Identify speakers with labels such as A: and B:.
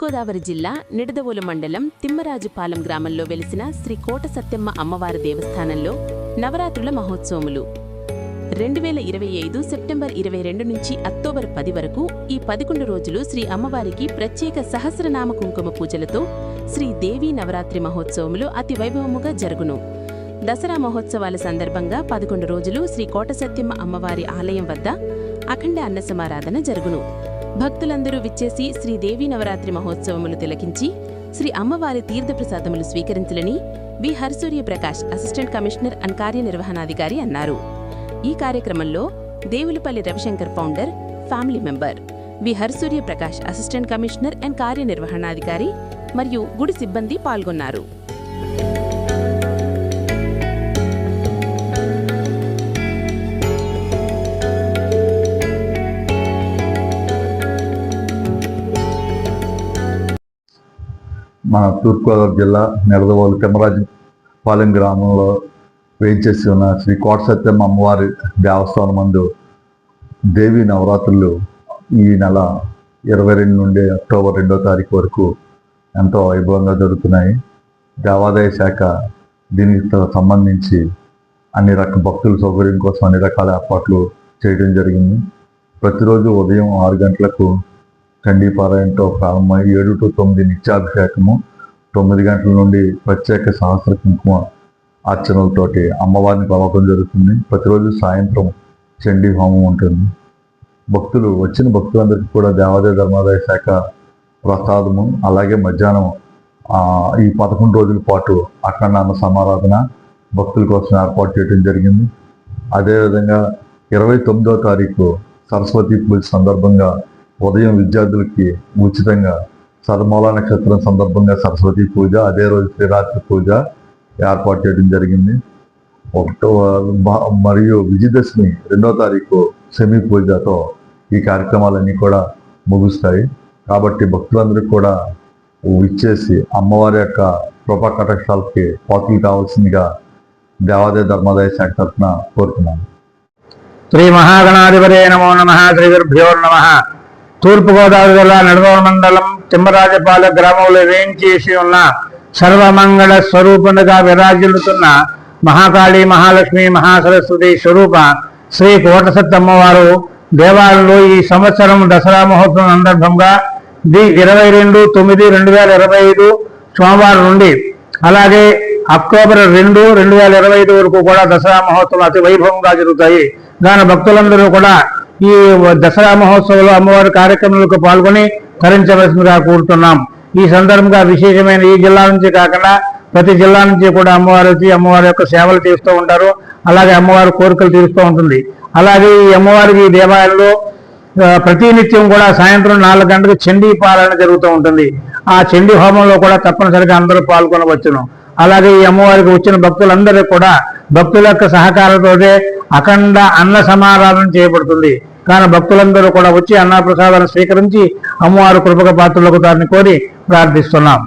A: తూర్పుగోదావరి జిల్లా నిడదవోలు మండలం తిమ్మరాజుపాలెం గ్రామంలో వెలిసిన శ్రీ కోట సత్యమ్మ అమ్మవారి దేవస్థానంలో నవరాత్రుల మహోత్సవములు 2025 సెప్టెంబర్ 22 నుంచి అక్టోబర్ 10 వరకు ఈ 11 రోజులు శ్రీ అమ్మవారికి ప్రత్యేక సహస్రనామ కుంకుమ పూజలతో శ్రీ దేవీ నవరాత్రి మహోత్సవములు అతి వైభవముగా జరుగును. దసరా మహోత్సవాల సందర్భంగా 11 రోజులు శ్రీ కోట సత్యమ్మ అమ్మవారి ఆలయం వద్ద అఖండ అన్న సమారాధన జరుగును. భక్తులందరూ విచ్చేసి శ్రీ దేవీ నవరాత్రి మహోత్సవములు తిలకించి శ్రీ అమ్మవారి తీర్థప్రసాదములు స్వీకరించాలని V Harsurya Prakash assistant commissioner and కార్యనిర్వహణాధికారి అన్నారు. ఈ కార్యక్రమంలో Devulapalli Ravishankar founder, family member, V Harsurya Prakash assistant commissioner and కార్యనిర్వహణాధికారి మరియు గుడి సిబ్బంది పాల్గొన్నారు.
B: మన తూర్పుగోదావరి జిల్లా నిడదవోలు తిమ్మరాజుపాలెం గ్రామంలో వేయించేసి ఉన్న శ్రీ కోట సత్యమ్మ అమ్మవారి దేవస్థానం నందు దేవీ నవరాత్రులు ఈ నెల 22 నుండి అక్టోబర్ 2వ తారీఖు వరకు ఎంతో వైభవంగా జరుగుతున్నాయి. దేవాదాయ శాఖ దీనికి సంబంధించి అన్ని రకాల భక్తుల సౌకర్యం కోసం అన్ని రకాల ఏర్పాట్లు చేయడం జరిగింది. ప్రతిరోజు ఉదయం 6 గంటలకు చండీపారాయణతో ప్రారంభమై 7 to 9 నిత్యాభిషేకము, 9 గంటల నుండి ప్రత్యేక సహస్ర కుంకుమ అర్చనలతోటి అమ్మవారిని కొలవడం జరుగుతుంది. ప్రతిరోజు సాయంత్రం చండీ హోమం ఉంటుంది. భక్తులు వచ్చిన భక్తులందరికీ కూడా దేవాదాయ ధర్మాదాయ శాఖ ప్రసాదము, అలాగే మధ్యాహ్నం ఈ 11 రోజుల పాటు అఖండ అన్న సమారాధన భక్తుల కోసం ఏర్పాటు చేయడం జరిగింది. అదేవిధంగా 29వ తారీఖు సరస్వతి పూజ సందర్భంగా ఉదయం విద్యార్థులకి ఉచితంగా సదమూల నక్షత్రం సందర్భంగా సరస్వతి పూజ, అదే రోజు శ్రీరాత్రి పూజ ఏర్పాటు చేయడం జరిగింది. మరియు విజయదశమి 2వ తారీఖు సెమీ పూజతో ఈ కార్యక్రమాలన్నీ కూడా ముగుస్తాయి. కాబట్టి భక్తులందరూ కూడా విచ్చేసి అమ్మవారి యొక్క కృపా కటాక్షాలకి పాత్రలు కావాల్సిందిగా దేవాదాయ ధర్మాదాయ శాఖ తరఫున కోరుతున్నాను.
C: శ్రీ మహాగణాధిపతే నమో నమః. శ్రీ గురుభ్యో నమః. తూర్పుగోదావరి జిల్లా నిడదవోలు మండలం తిమ్మరాజుపాలెం గ్రామంలో వేయించేసి ఉన్న సర్వమంగళ స్వరూపునిగా విరాజిల్లుతున్న మహాకాళి, మహాలక్ష్మి, మహాసరస్వతి స్వరూప శ్రీ కోట సత్తమ్మవారు దేవాలయంలో ఈ సంవత్సరం దసరా మహోత్సవం సందర్భంగా 22/9/2025 సోమవారం నుండి అలాగే అక్టోబర్ 2, 2025 వరకు కూడా దసరా మహోత్సవం అతి వైభవంగా జరుగుతాయి. దాని భక్తులందరూ కూడా ఈ దసరా మహోత్సవంలో అమ్మవారి కార్యక్రమాలకు పాల్గొని తరించవలసిందిగా కోరుతున్నాం. ఈ సందర్భంగా విశేషమైన ఈ జిల్లా నుంచి కాకుండా ప్రతి జిల్లా నుంచి కూడా అమ్మవారు వచ్చి అమ్మవారి యొక్క సేవలు చేస్తూ ఉంటారు. అలాగే అమ్మవారి కోరికలు తీరుస్తూ ఉంటుంది. అలాగే ఈ అమ్మవారికి దేవాలయంలో ప్రతినిత్యం కూడా సాయంత్రం 4 గంటలకు చండీ పారాయణ జరుగుతూ ఉంటుంది. ఆ చండీ హోమంలో కూడా తప్పనిసరిగా అందరూ పాల్గొనవచ్చును. అలాగే ఈ అమ్మవారికి వచ్చిన భక్తులందరికీ కూడా భక్తుల యొక్క సహకారంతో అఖండ అన్న సమారాధన చేయబడుతుంది. కానీ భక్తులందరూ కూడా వచ్చి అన్నప్రసాదాన్ని స్వీకరించి అమ్మవారి కృపక పాత్రలకు దాన్ని కోరి ప్రార్థిస్తున్నాం.